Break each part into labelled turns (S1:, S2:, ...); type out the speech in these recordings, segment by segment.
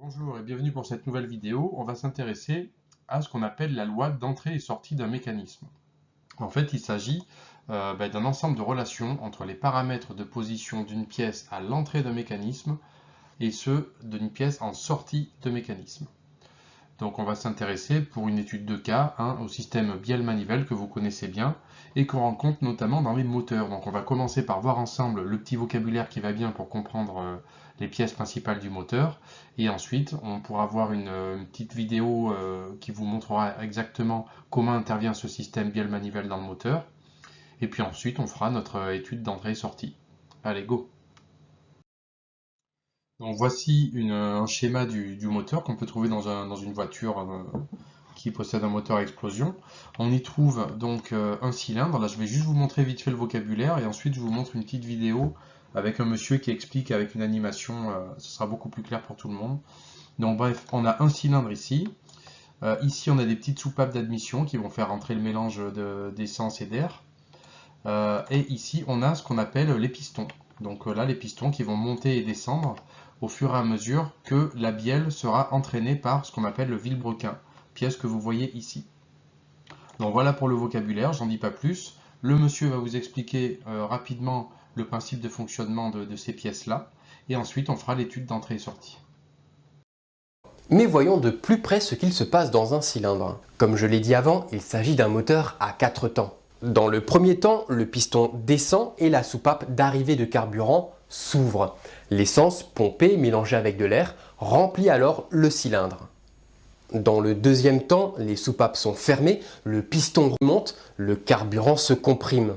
S1: Bonjour et bienvenue pour cette nouvelle vidéo. On va s'intéresser à ce qu'on appelle la loi d'entrée et sortie d'un mécanisme. En fait, il s'agit d'un ensemble de relations entre les paramètres de position d'une pièce à l'entrée d'un mécanisme et ceux d'une pièce en sortie de mécanisme. Donc on va s'intéresser pour une étude de cas au système Biel-Manivelle que vous connaissez bien et qu'on rencontre notamment dans les moteurs. Donc on va commencer par voir ensemble le petit vocabulaire qui va bien pour comprendre les pièces principales du moteur et ensuite on pourra voir une petite vidéo qui vous montrera exactement comment intervient ce système Biel-Manivelle dans le moteur et puis ensuite on fera notre étude d'entrée et sortie. Allez, go! Donc voici un schéma du moteur qu'on peut trouver dans une voiture qui possède un moteur à explosion. On y trouve donc un cylindre. Là, je vais juste vous montrer vite fait le vocabulaire et ensuite je vous montre une petite vidéo avec un monsieur qui explique avec une animation. Ce sera beaucoup plus clair pour tout le monde. Donc bref, on a un cylindre ici. Ici, on a des petites soupapes d'admission qui vont faire entrer le mélange d'essence et d'air. Et ici, on a ce qu'on appelle les pistons. Donc là, les pistons qui vont monter et descendre au fur et à mesure que la bielle sera entraînée par ce qu'on appelle le vilebrequin, pièce que vous voyez ici. Donc voilà pour le vocabulaire, j'en dis pas plus. Le monsieur va vous expliquer rapidement le principe de fonctionnement de ces pièces-là, et ensuite on fera l'étude d'entrée et sortie.
S2: Mais voyons de plus près ce qu'il se passe dans un cylindre. Comme je l'ai dit avant, il s'agit d'un moteur à 4 temps. Dans le premier temps, le piston descend et la soupape d'arrivée de carburant s'ouvre. L'essence, pompée, mélangée avec de l'air, remplit alors le cylindre. Dans le deuxième temps, les soupapes sont fermées, le piston remonte, le carburant se comprime.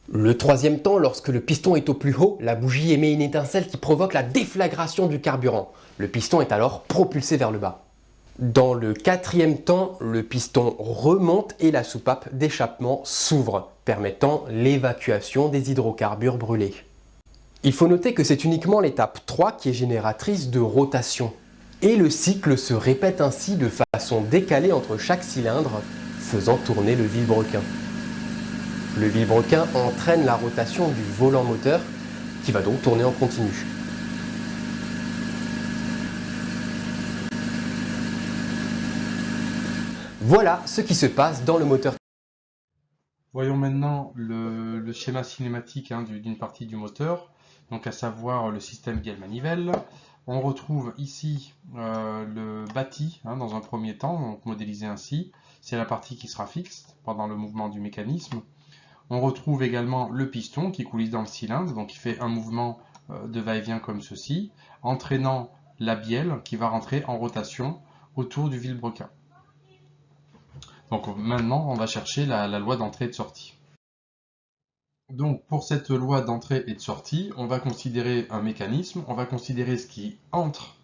S2: Le troisième temps, lorsque le piston est au plus haut, la bougie émet une étincelle qui provoque la déflagration du carburant. Le piston est alors propulsé vers le bas. Dans le quatrième temps, le piston remonte et la soupape d'échappement s'ouvre, permettant l'évacuation des hydrocarbures brûlés. Il faut noter que c'est uniquement l'étape 3 qui est génératrice de rotation. Et le cycle se répète ainsi de façon décalée entre chaque cylindre, faisant tourner le vilebrequin. Le vilebrequin entraîne la rotation du volant moteur qui va donc tourner en continu. Voilà ce qui se passe dans le moteur.
S1: Voyons maintenant le schéma cinématique d'une partie du moteur, donc à savoir le système Biel-Manivelle. On retrouve ici le bâti dans un premier temps, donc modélisé ainsi. C'est la partie qui sera fixe pendant le mouvement du mécanisme. On retrouve également le piston qui coulisse dans le cylindre, donc il fait un mouvement de va-et-vient comme ceci, entraînant la bielle qui va rentrer en rotation autour du vilebrequin. Donc maintenant, on va chercher la loi d'entrée et de sortie. Donc pour cette loi d'entrée et de sortie, on va considérer un mécanisme, on va considérer ce qui entre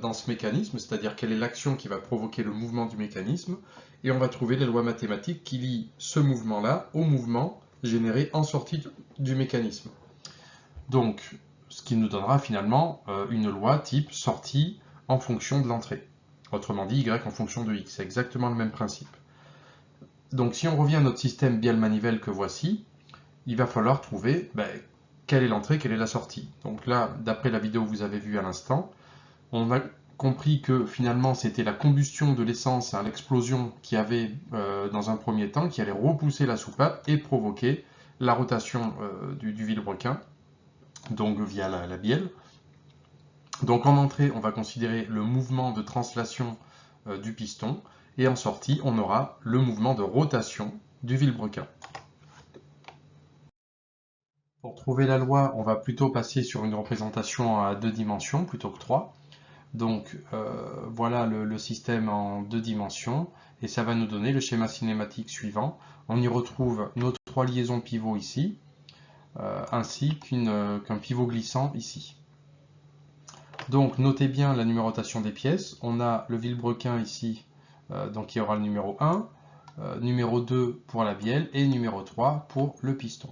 S1: dans ce mécanisme, c'est-à-dire quelle est l'action qui va provoquer le mouvement du mécanisme, et on va trouver les lois mathématiques qui lient ce mouvement-là au mouvement généré en sortie du mécanisme. Donc, ce qui nous donnera finalement une loi type sortie en fonction de l'entrée. Autrement dit, y en fonction de x. C'est exactement le même principe. Donc, si on revient à notre système Biel-Manivelle que voici, il va falloir trouver quelle est l'entrée, quelle est la sortie. Donc là, d'après la vidéo que vous avez vue à l'instant, on a compris que finalement c'était la combustion de l'essence, l'explosion qu'il y avait dans un premier temps, qui allait repousser la soupape et provoquer la rotation du vilebrequin, donc via la bielle. Donc en entrée, on va considérer le mouvement de translation du piston, et en sortie, on aura le mouvement de rotation du vilebrequin. Pour trouver la loi, on va plutôt passer sur une représentation à 2 dimensions plutôt que 3. Donc voilà le système en 2 dimensions et ça va nous donner le schéma cinématique suivant. On y retrouve nos 3 liaisons pivots ici, ainsi qu'un pivot glissant ici. Donc notez bien la numérotation des pièces. On a le vilebrequin ici, donc il y aura le numéro 1, numéro 2 pour la bielle et numéro 3 pour le piston.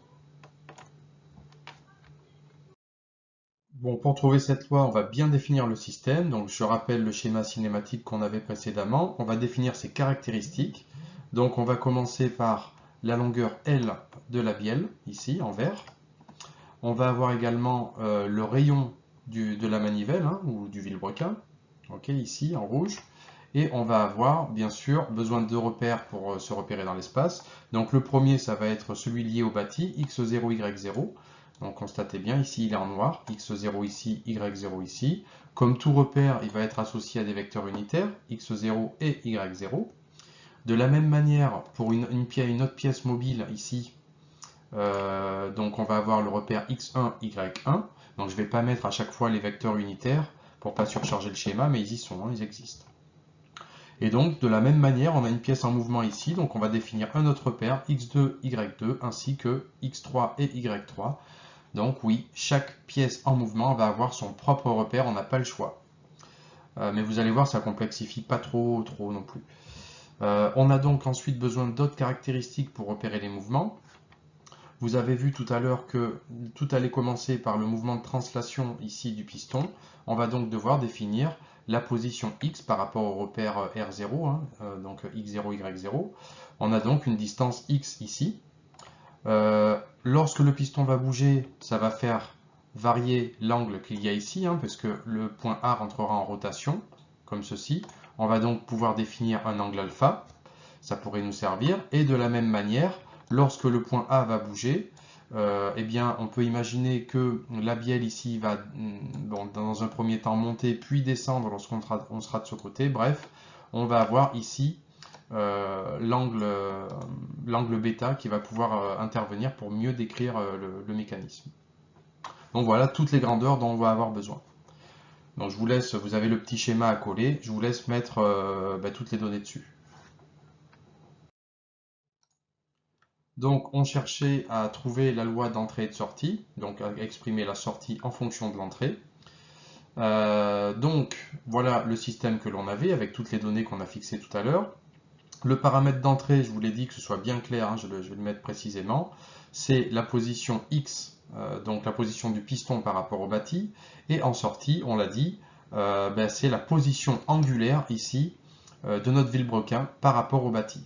S1: Bon, pour trouver cette loi, on va bien définir le système. Donc, je rappelle le schéma cinématique qu'on avait précédemment. On va définir ses caractéristiques. Donc, on va commencer par la longueur L de la bielle, ici, en vert. On va avoir également le rayon de la manivelle, ou du vilebrequin. ok, ici en rouge. Et on va avoir bien sûr besoin de deux repères pour se repérer dans l'espace. Donc le premier, ça va être celui lié au bâti, x0, y0. Donc constatez bien, ici il est en noir, x0 ici, y0 ici. Comme tout repère, il va être associé à des vecteurs unitaires, x0 et y0. De la même manière, pour une autre pièce mobile ici, donc on va avoir le repère x1, y1. Donc je ne vais pas mettre à chaque fois les vecteurs unitaires pour ne pas surcharger le schéma, mais ils y sont, hein, ils existent. Et donc de la même manière, on a une pièce en mouvement ici, donc on va définir un autre repère, x2, y2, ainsi que x3 et y3. Donc oui, chaque pièce en mouvement va avoir son propre repère, on n'a pas le choix. Mais vous allez voir, ça complexifie pas trop non plus. On a donc ensuite besoin d'autres caractéristiques pour repérer les mouvements. Vous avez vu tout à l'heure que tout allait commencer par le mouvement de translation ici du piston. On va donc devoir définir la position x par rapport au repère R0, hein, donc x0, y0. On a donc une distance x ici. Lorsque le piston va bouger, ça va faire varier l'angle qu'il y a ici, hein, parce que le point A rentrera en rotation, comme ceci. On va donc pouvoir définir un angle alpha, ça pourrait nous servir. Et de la même manière, lorsque le point A va bouger, eh bien, on peut imaginer que la bielle ici va, bon, dans un premier temps, monter puis descendre lorsqu'on sera de ce côté. Bref, on va avoir ici l'angle bêta qui va pouvoir intervenir pour mieux décrire le mécanisme. Donc voilà toutes les grandeurs dont on va avoir besoin. Donc je vous laisse, vous avez le petit schéma à coller, je vous laisse mettre toutes les données dessus. Donc on cherchait à trouver la loi d'entrée et de sortie, donc à exprimer la sortie en fonction de l'entrée. Donc voilà le système que l'on avait avec toutes les données qu'on a fixées tout à l'heure. Le paramètre d'entrée, je vous l'ai dit que ce soit bien clair, hein, je vais le mettre précisément, c'est la position x, donc la position du piston par rapport au bâti, et en sortie, on l'a dit, c'est la position angulaire ici de notre vilebrequin par rapport au bâti,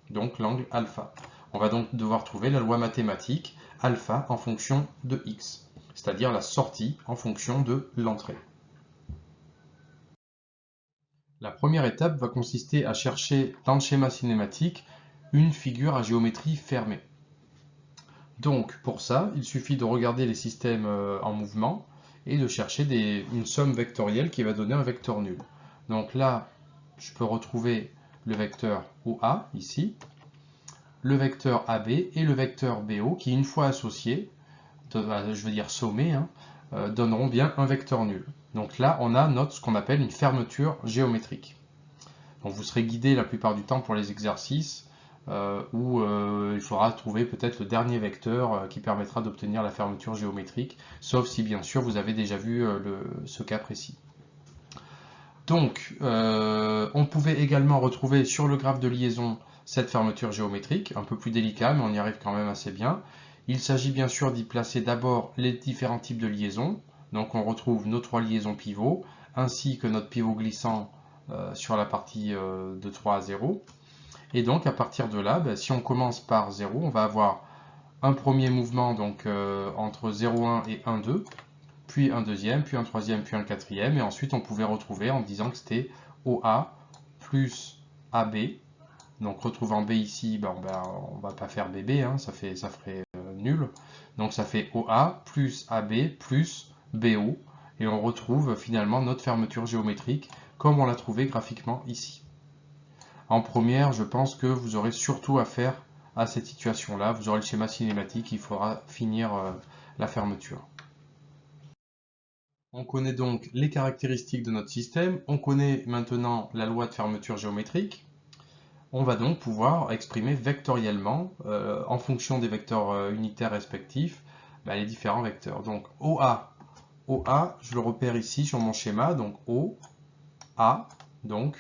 S1: donc l'angle alpha. On va donc devoir trouver la loi mathématique alpha en fonction de x, c'est-à-dire la sortie en fonction de l'entrée. La première étape va consister à chercher dans le schéma cinématique une figure à géométrie fermée. Donc pour ça, il suffit de regarder les systèmes en mouvement et de chercher une somme vectorielle qui va donner un vecteur nul. Donc là, je peux retrouver le vecteur OA ici, le vecteur AB et le vecteur BO qui, une fois associés, je veux dire sommés, hein, donneront bien un vecteur nul. Donc là, on a ce qu'on appelle une fermeture géométrique. Donc vous serez guidé la plupart du temps pour les exercices où il faudra trouver peut-être le dernier vecteur qui permettra d'obtenir la fermeture géométrique, sauf si bien sûr vous avez déjà vu ce cas précis. Donc on pouvait également retrouver sur le graphe de liaison cette fermeture géométrique, un peu plus délicat mais on y arrive quand même assez bien. Il s'agit bien sûr d'y placer d'abord les différents types de liaisons. Donc on retrouve nos trois liaisons pivots, ainsi que notre pivot glissant sur la partie de 3 à 0. Et donc à partir de là, si on commence par 0, on va avoir un premier mouvement donc, entre 0,1 et 1,2, puis un deuxième, puis un troisième, puis un quatrième. Et ensuite on pouvait retrouver en disant que c'était OA plus AB. Donc retrouvant B ici, on ne va pas faire BB, hein, ça ferait nul. Donc ça fait OA plus AB plus BO. Et on retrouve finalement notre fermeture géométrique comme on l'a trouvé graphiquement ici. En première, je pense que vous aurez surtout affaire à cette situation-là. Vous aurez le schéma cinématique, il faudra finir la fermeture. On connaît donc les caractéristiques de notre système. On connaît maintenant la loi de fermeture géométrique. On va donc pouvoir exprimer vectoriellement, en fonction des vecteurs unitaires respectifs, les différents vecteurs. Donc OA, je le repère ici sur mon schéma, donc OA, donc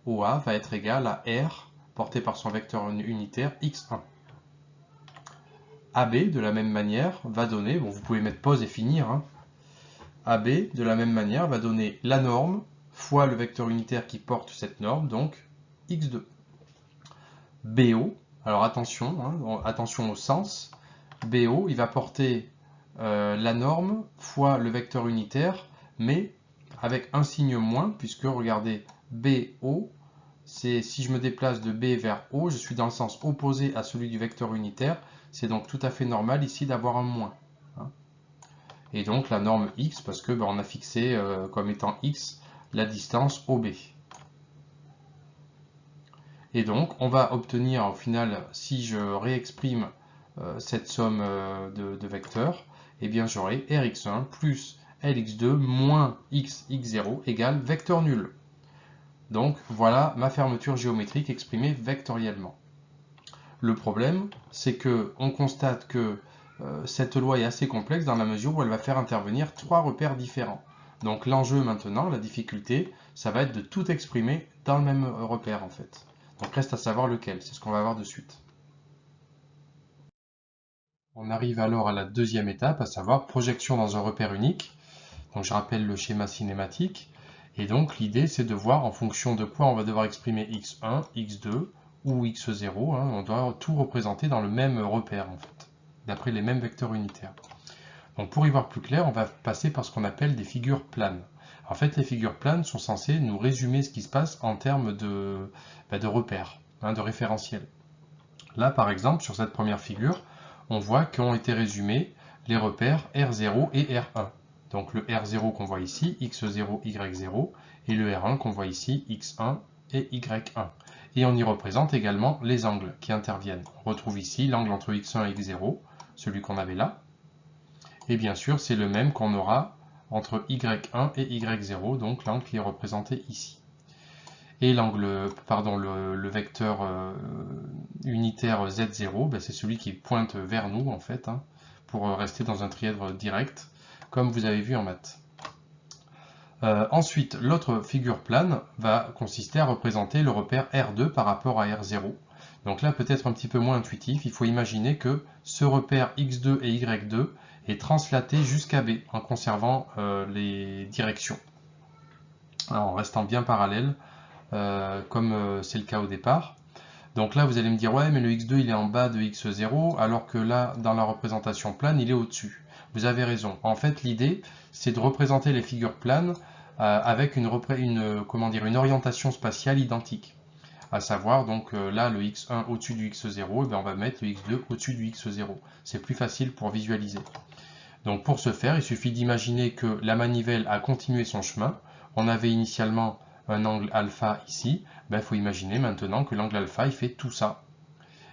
S1: OA va être égal à R porté par son vecteur unitaire x1. AB, de la même manière, va donner, bon vous pouvez mettre pause et finir, hein, AB, de la même manière, va donner la norme fois le vecteur unitaire qui porte cette norme, donc x2. BO, alors attention, hein, attention au sens, BO, il va porter la norme fois le vecteur unitaire, mais avec un signe moins, puisque regardez, BO, c'est si je me déplace de B vers O, je suis dans le sens opposé à celui du vecteur unitaire. C'est donc tout à fait normal ici d'avoir un moins. Et donc la norme x, parce que on a fixé comme étant x la distance OB. Et donc on va obtenir au final, si je réexprime cette somme de vecteurs, eh bien j'aurai Rx1 plus Lx2 moins xx0 égale vecteur nul. Donc voilà ma fermeture géométrique exprimée vectoriellement. Le problème, c'est que on constate que cette loi est assez complexe dans la mesure où elle va faire intervenir 3 repères différents. Donc l'enjeu maintenant, la difficulté, ça va être de tout exprimer dans le même repère en fait. Donc reste à savoir lequel, c'est ce qu'on va voir de suite. On arrive alors à la deuxième étape, à savoir projection dans un repère unique. Donc je rappelle le schéma cinématique. Et donc l'idée c'est de voir en fonction de quoi on va devoir exprimer x1, x2 ou x0. On doit tout représenter dans le même repère en fait, d'après les mêmes vecteurs unitaires. Donc pour y voir plus clair, on va passer par ce qu'on appelle des figures planes. En fait, les figures planes sont censées nous résumer ce qui se passe en termes de repères, de référentiels. Là, par exemple, sur cette première figure, on voit qu'ont été résumés les repères R0 et R1. Donc le R0 qu'on voit ici, X0, Y0, et le R1 qu'on voit ici, X1 et Y1. Et on y représente également les angles qui interviennent. On retrouve ici l'angle entre X1 et X0, celui qu'on avait là. Et bien sûr, c'est le même qu'on aura entre Y1 et Y0, donc l'angle qui est représenté ici. Et l'angle, le vecteur unitaire Z0, c'est celui qui pointe vers nous en fait, pour rester dans un trièdre direct, comme vous avez vu en maths. Ensuite, l'autre figure plane va consister à représenter le repère R2 par rapport à R0. Donc là, peut-être un petit peu moins intuitif, il faut imaginer que ce repère X2 et Y2 est translaté jusqu'à B en conservant les directions, en restant bien parallèle, comme c'est le cas au départ. Donc là, vous allez me dire, ouais, mais le X2 il est en bas de X0, alors que là, dans la représentation plane, il est au-dessus. Vous avez raison. En fait, l'idée, c'est de représenter les figures planes avec une orientation spatiale identique. À savoir, donc là, le X1 au-dessus du X0, on va mettre le X2 au-dessus du X0. C'est plus facile pour visualiser. Donc pour ce faire, il suffit d'imaginer que la manivelle a continué son chemin. On avait initialement un angle alpha ici. Il faut imaginer maintenant que l'angle alpha, il fait tout ça.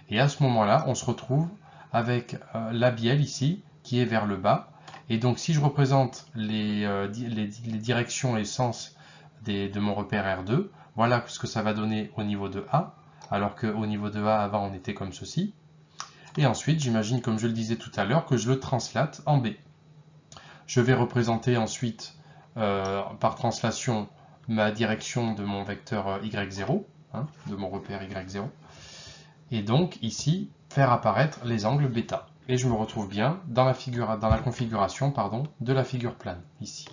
S1: Et à ce moment-là, on se retrouve avec la bielle ici, qui est vers le bas. Et donc si je représente les directions et sens de mon repère R2, voilà ce que ça va donner au niveau de A, alors qu'au niveau de A, avant, on était comme ceci. Et ensuite, j'imagine, comme je le disais tout à l'heure, que je le translate en B. Je vais représenter ensuite, par translation, ma direction de mon vecteur Y0, de mon repère Y0. Et donc, ici, faire apparaître les angles β. Et je me retrouve bien dans la configuration de la figure plane, ici.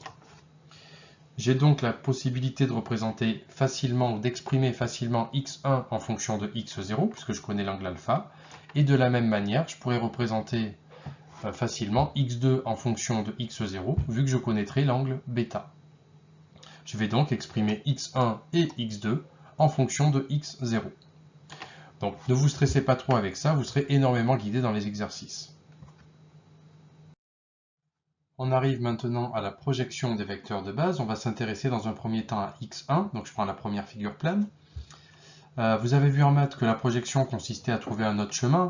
S1: J'ai donc la possibilité de représenter facilement ou d'exprimer facilement x1 en fonction de x0, puisque je connais l'angle alpha. Et de la même manière, je pourrais représenter facilement x2 en fonction de x0, vu que je connaîtrai l'angle β. Je vais donc exprimer x1 et x2 en fonction de x0. Donc ne vous stressez pas trop avec ça, vous serez énormément guidé dans les exercices. On arrive maintenant à la projection des vecteurs de base. On va s'intéresser dans un premier temps à x1, donc je prends la première figure plane. Vous avez vu en maths que la projection consistait à trouver un autre chemin,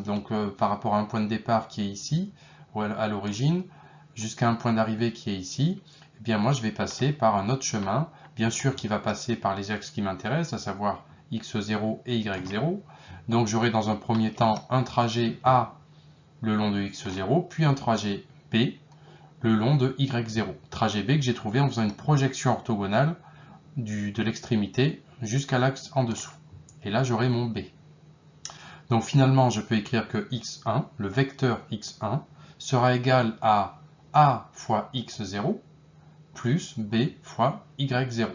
S1: donc par rapport à un point de départ qui est ici, ou à l'origine, jusqu'à un point d'arrivée qui est ici. Eh bien moi je vais passer par un autre chemin, bien sûr qui va passer par les axes qui m'intéressent, à savoir x0 et y0. Donc j'aurai dans un premier temps un trajet A le long de x0, puis un trajet B le long de y0. Trajet B que j'ai trouvé en faisant une projection orthogonale de l'extrémité jusqu'à l'axe en dessous. Et là j'aurai mon B. Donc finalement je peux écrire que x1, le vecteur x1, sera égal à A fois x0 plus B fois y0.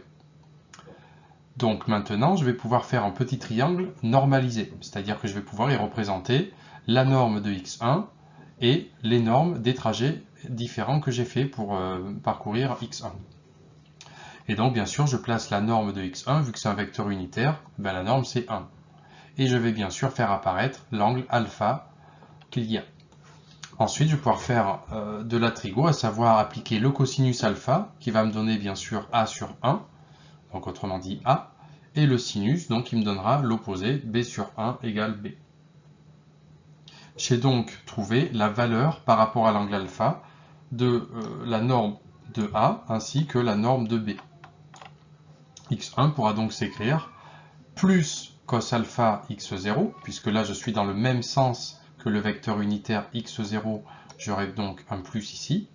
S1: Donc maintenant, je vais pouvoir faire un petit triangle normalisé, c'est-à-dire que je vais pouvoir y représenter la norme de x1 et les normes des trajets différents que j'ai fait pour parcourir x1. Et donc, bien sûr, je place la norme de x1, vu que c'est un vecteur unitaire, ben, la norme c'est 1. Et je vais bien sûr faire apparaître l'angle alpha qu'il y a. Ensuite, je vais pouvoir faire de la trigo, à savoir appliquer le cosinus alpha, qui va me donner bien sûr a sur 1, donc autrement dit a, et le sinus, donc qui me donnera l'opposé, b sur 1 égale b. J'ai donc trouvé la valeur par rapport à l'angle alpha de la norme de a ainsi que la norme de b. x1 pourra donc s'écrire plus cos alpha x0, puisque là je suis dans le même sens que le vecteur unitaire x0, j'aurai donc un plus ici,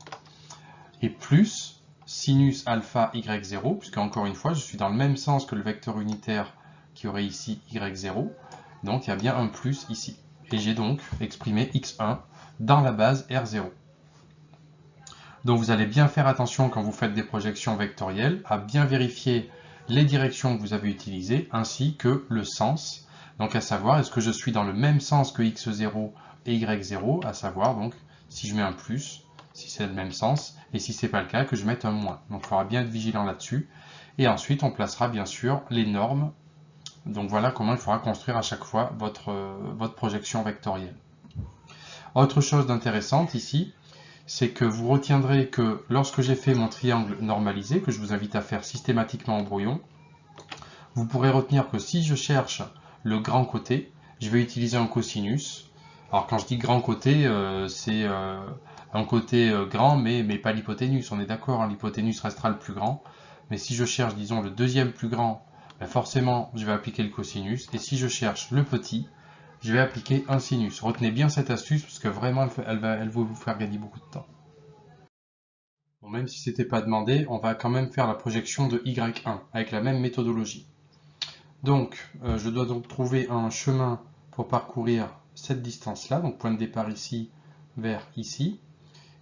S1: et plus sinus alpha y0, puisque encore une fois je suis dans le même sens que le vecteur unitaire qui aurait ici y0, donc il y a bien un plus ici. Et j'ai donc exprimé x1 dans la base R0. Donc vous allez bien faire attention quand vous faites des projections vectorielles à bien vérifier les directions que vous avez utilisées ainsi que le sens. Donc à savoir, est-ce que je suis dans le même sens que x0 et y0, à savoir donc si je mets un plus, si c'est le même sens, et si ce n'est pas le cas, que je mette un moins. Donc il faudra bien être vigilant là-dessus. Et ensuite on placera bien sûr les normes. Donc voilà comment il faudra construire à chaque fois votre projection vectorielle. Autre chose d'intéressante ici, c'est que vous retiendrez que lorsque j'ai fait mon triangle normalisé, que je vous invite à faire systématiquement en brouillon, vous pourrez retenir que si je cherche le grand côté, je vais utiliser un cosinus. Alors quand je dis grand côté, c'est un côté grand, mais pas l'hypoténuse, on est d'accord, hein, l'hypoténuse restera le plus grand. Mais si je cherche, disons, le deuxième plus grand, ben forcément, je vais appliquer le cosinus. Et si je cherche le petit, je vais appliquer un sinus. Retenez bien cette astuce, parce que vraiment, elle va vous faire gagner beaucoup de temps. Bon, même si ce n'était pas demandé, on va quand même faire la projection de Y1, avec la même méthodologie. Donc, je dois donc trouver un chemin pour parcourir cette distance-là, donc point de départ ici vers ici.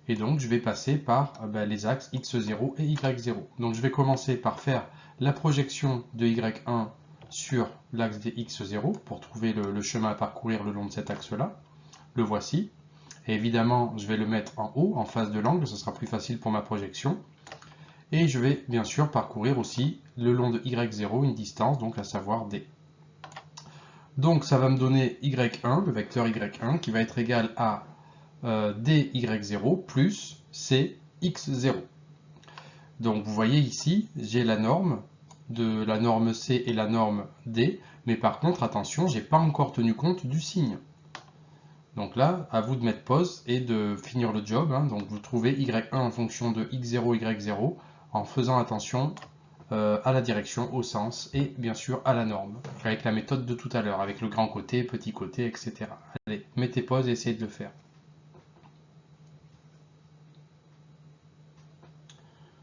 S1: Et donc, je vais passer par les axes x0 et y0. Donc, je vais commencer par faire la projection de y1 sur l'axe des x0 pour trouver le chemin à parcourir le long de cet axe-là. Le voici. Et évidemment, je vais le mettre en haut, en face de l'angle, ce sera plus facile pour ma projection. Et je vais bien sûr parcourir aussi le long de y0 une distance, donc à savoir d. Donc, ça va me donner y1, le vecteur y1, qui va être égal à dy0 plus cx0. Donc vous voyez ici, j'ai la norme de la norme C et la norme D, mais par contre, attention, j'ai pas encore tenu compte du signe. Donc là, à vous de mettre pause et de finir le job. Hein. Donc vous trouvez y1 en fonction de x0, y0, en faisant attention à la direction, au sens et bien sûr à la norme, avec la méthode de tout à l'heure, avec le grand côté, petit côté, etc. Allez, mettez pause et essayez de le faire.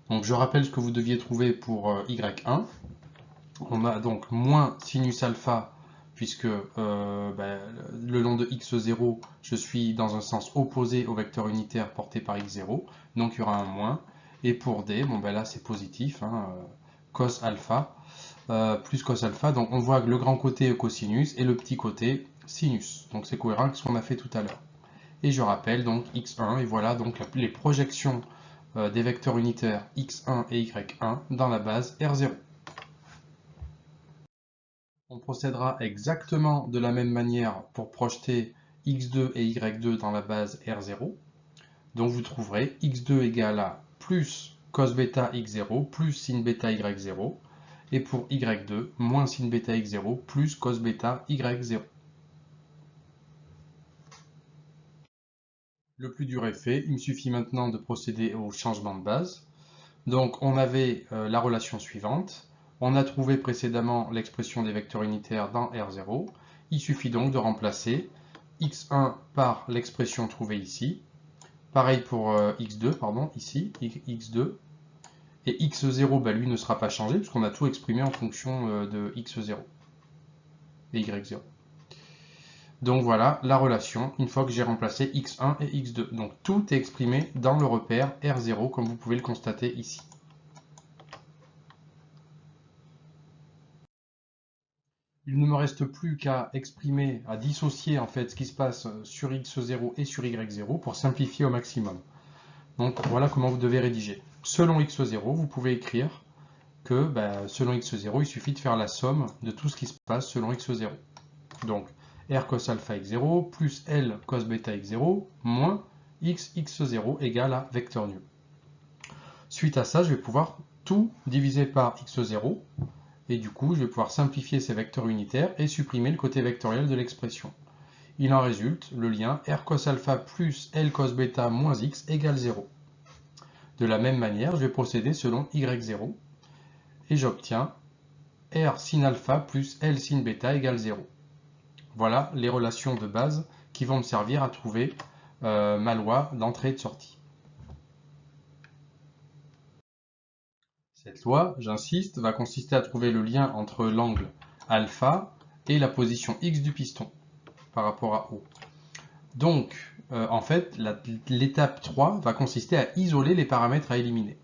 S1: Donc je rappelle ce que vous deviez trouver pour y1. On a donc moins sinus alpha, puisque le long de x0, je suis dans un sens opposé au vecteur unitaire porté par x0, donc il y aura un moins. Et pour d, bon ben là c'est positif, hein, cos alpha, plus cos alpha, donc on voit que le grand côté est cosinus et le petit côté sinus. Donc c'est cohérent avec ce qu'on a fait tout à l'heure. Et je rappelle donc x1, et voilà donc les projections des vecteurs unitaires x1 et y1 dans la base R0. On procédera exactement de la même manière pour projeter x2 et y2 dans la base R0. Donc vous trouverez x2 égale à plus cos bêta x0 plus sin bêta y0. Et pour y2, moins sin bêta x0 plus cos bêta y0. Le plus dur est fait, il me suffit maintenant de procéder au changement de base. Donc on avait la relation suivante, on a trouvé précédemment l'expression des vecteurs unitaires dans R0, il suffit donc de remplacer x1 par l'expression trouvée ici, pareil pour x2, pardon, ici, x2, et x0, bah, lui ne sera pas changé puisqu'on a tout exprimé en fonction de x0 et y0. Donc voilà la relation, une fois que j'ai remplacé x1 et x2. Donc tout est exprimé dans le repère R0, comme vous pouvez le constater ici. Il ne me reste plus qu'à exprimer, à dissocier en fait ce qui se passe sur x0 et sur y0 pour simplifier au maximum. Donc voilà comment vous devez rédiger. Selon x0, vous pouvez écrire que selon x0, il suffit de faire la somme de tout ce qui se passe selon x0. Donc R cos alpha x0 plus L cos bêta x0 moins x0 égale à vecteur nu. Suite à ça, je vais pouvoir tout diviser par x0 et du coup, je vais pouvoir simplifier ces vecteurs unitaires et supprimer le côté vectoriel de l'expression. Il en résulte le lien R cos alpha plus L cos bêta moins x égale 0. De la même manière, je vais procéder selon y0 et j'obtiens R sin alpha plus L sin bêta égale 0. Voilà les relations de base qui vont me servir à trouver ma loi d'entrée et de sortie. Cette loi, j'insiste, va consister à trouver le lien entre l'angle alpha et la position x du piston par rapport à O. Donc, en fait, l'étape 3 va consister à isoler les paramètres à éliminer.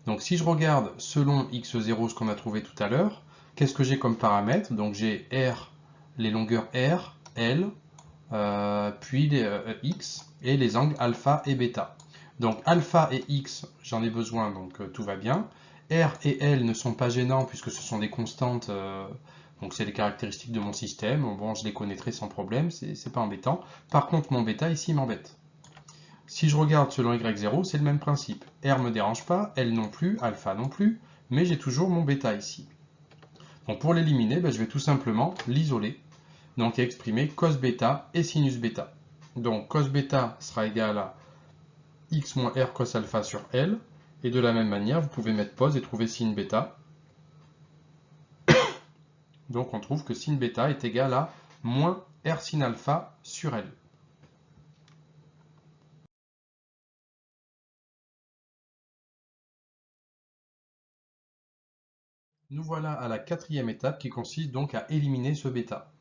S1: Donc, si je regarde selon x0 ce qu'on a trouvé tout à l'heure, qu'est-ce que j'ai comme paramètres? Donc, j'ai R, les longueurs R, L, puis les x et les angles alpha et bêta. Donc, alpha et x, j'en ai besoin, donc tout va bien. R et L ne sont pas gênants puisque ce sont des constantes, donc c'est les caractéristiques de mon système. Bon, je les connaîtrai sans problème, c'est pas embêtant. Par contre, mon bêta ici m'embête. Si je regarde selon y0, c'est le même principe. R me dérange pas, L non plus, alpha non plus, mais j'ai toujours mon bêta ici. Donc pour l'éliminer, je vais tout simplement l'isoler. Donc exprimer cos bêta et sinus bêta. Donc cos bêta sera égal à x moins R cos alpha sur L. Et de la même manière, vous pouvez mettre pause et trouver sin bêta. Donc on trouve que sin bêta est égal à moins R sin alpha sur L. Nous voilà à la quatrième étape qui consiste donc à éliminer ce bêta.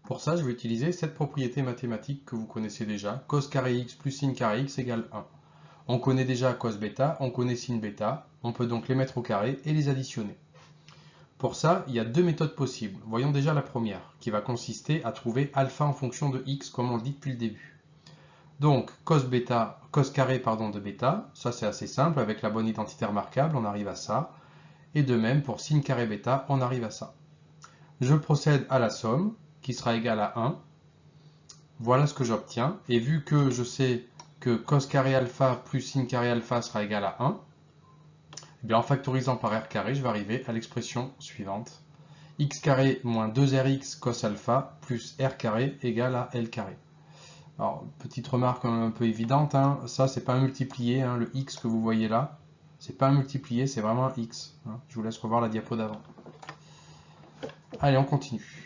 S1: Pour ça, je vais utiliser cette propriété mathématique que vous connaissez déjà, cos carré x plus sin carré x égale 1. On connaît déjà cos bêta, on connaît sin bêta, on peut donc les mettre au carré et les additionner. Pour ça, il y a deux méthodes possibles. Voyons déjà la première, qui va consister à trouver alpha en fonction de x, comme on le dit depuis le début. Donc, cos carré de bêta, ça c'est assez simple, avec la bonne identité remarquable, on arrive à ça. Et de même, pour sin carré bêta, on arrive à ça. Je procède à la somme, qui sera égale à 1. Voilà ce que j'obtiens. Et vu que je sais que cos carré alpha plus sin carré alpha sera égal à 1, eh bien en factorisant par r carré, je vais arriver à l'expression suivante. X carré moins 2rx cos alpha plus r carré égale à L carré. Alors, petite remarque un peu évidente, ça c'est pas un multiplié, le x que vous voyez là, c'est pas un multiplié, c'est vraiment un x. Je vous laisse revoir la diapo d'avant. Allez, on continue.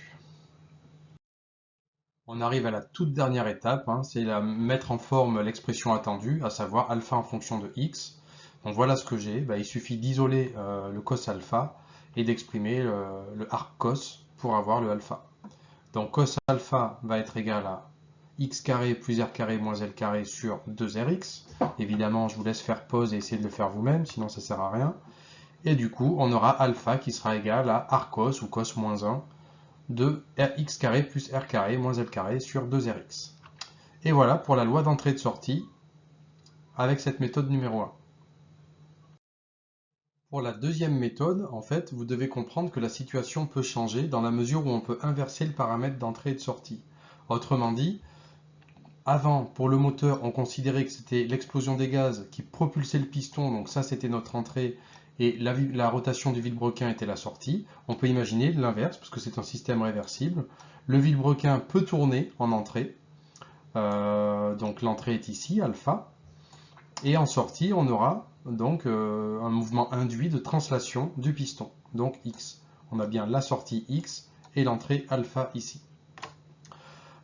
S1: On arrive à la toute dernière étape, c'est mettre en forme l'expression attendue, à savoir alpha en fonction de x. Donc voilà ce que j'ai, il suffit d'isoler le cos alpha et d'exprimer le arc cos pour avoir le alpha. Donc cos alpha va être égal à x carré plus r carré moins l carré sur 2rx. Évidemment, je vous laisse faire pause et essayer de le faire vous-même, sinon ça ne sert à rien. Et du coup, on aura alpha qui sera égal à arc cos ou cos moins 1 de x carré plus r carré moins l carré sur 2rx. Et voilà pour la loi d'entrée et de sortie avec cette méthode numéro 1. Pour la deuxième méthode, en fait, vous devez comprendre que la situation peut changer dans la mesure où on peut inverser le paramètre d'entrée et de sortie. Autrement dit, avant, pour le moteur, on considérait que c'était l'explosion des gaz qui propulsait le piston, donc ça c'était notre entrée, et la rotation du vilebrequin était la sortie. On peut imaginer l'inverse, parce que c'est un système réversible. Le vilebrequin peut tourner en entrée, donc l'entrée est ici, alpha, et en sortie, on aura donc un mouvement induit de translation du piston, donc x. On a bien la sortie x et l'entrée alpha ici.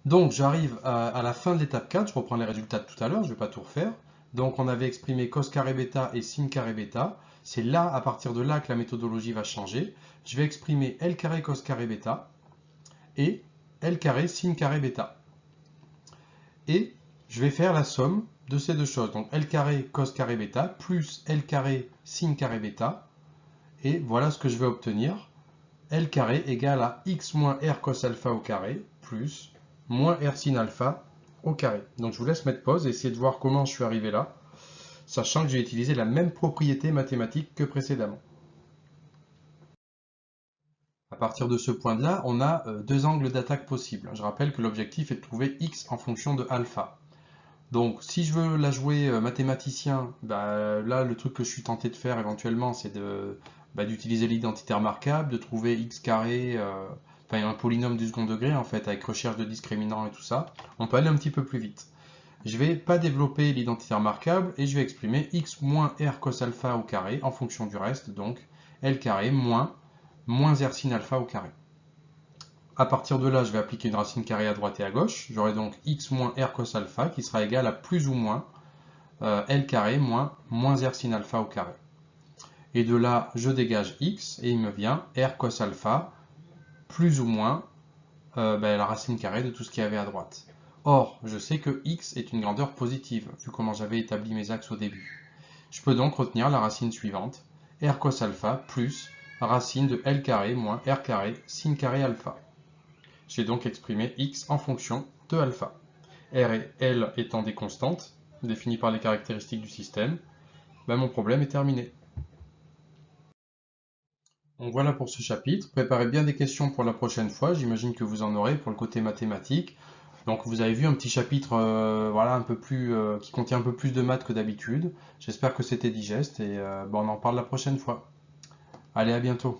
S1: Donc j'arrive à la fin de l'étape 4, je reprends les résultats de tout à l'heure, je ne vais pas tout refaire. Donc on avait exprimé cos carré bêta et sin carré bêta. C'est là, à partir de là, que la méthodologie va changer. Je vais exprimer L carré cos carré bêta et L carré sin carré bêta. Et je vais faire la somme de ces deux choses. Donc L carré cos carré bêta plus L carré sin carré bêta. Et voilà ce que je vais obtenir. L carré égale à x moins R cos alpha au carré plus moins R sin alpha au carré. Donc je vous laisse mettre pause et essayer de voir comment je suis arrivé là, sachant que j'ai utilisé la même propriété mathématique que précédemment. À partir de ce point-là, on a deux angles d'attaque possibles. Je rappelle que l'objectif est de trouver x en fonction de alpha. Donc si je veux la jouer mathématicien, bah, là le truc que je suis tenté de faire éventuellement, c'est d'utiliser l'identité remarquable, de trouver x carré, enfin un polynôme du second degré en fait, avec recherche de discriminants et tout ça. On peut aller un petit peu plus vite. Je vais pas développer l'identité remarquable et je vais exprimer x moins r cos alpha au carré en fonction du reste, donc L carré moins r sin alpha au carré. À partir de là, je vais appliquer une racine carrée à droite et à gauche. J'aurai donc x moins r cos alpha qui sera égal à plus ou moins L carré moins r sin alpha au carré. Et de là, je dégage x et il me vient r cos alpha plus ou moins la racine carrée de tout ce qu'il y avait à droite. Or, je sais que x est une grandeur positive, vu comment j'avais établi mes axes au début. Je peux donc retenir la racine suivante, r cos alpha plus racine de L carré moins r carré sin carré alpha. J'ai donc exprimé x en fonction de alpha. R et L étant des constantes, définies par les caractéristiques du système, mon problème est terminé. Donc voilà pour ce chapitre. Préparez bien des questions pour la prochaine fois. J'imagine que vous en aurez pour le côté mathématique. Donc vous avez vu un petit chapitre un peu plus, qui contient un peu plus de maths que d'habitude. J'espère que c'était digeste et on en parle la prochaine fois. Allez, à bientôt.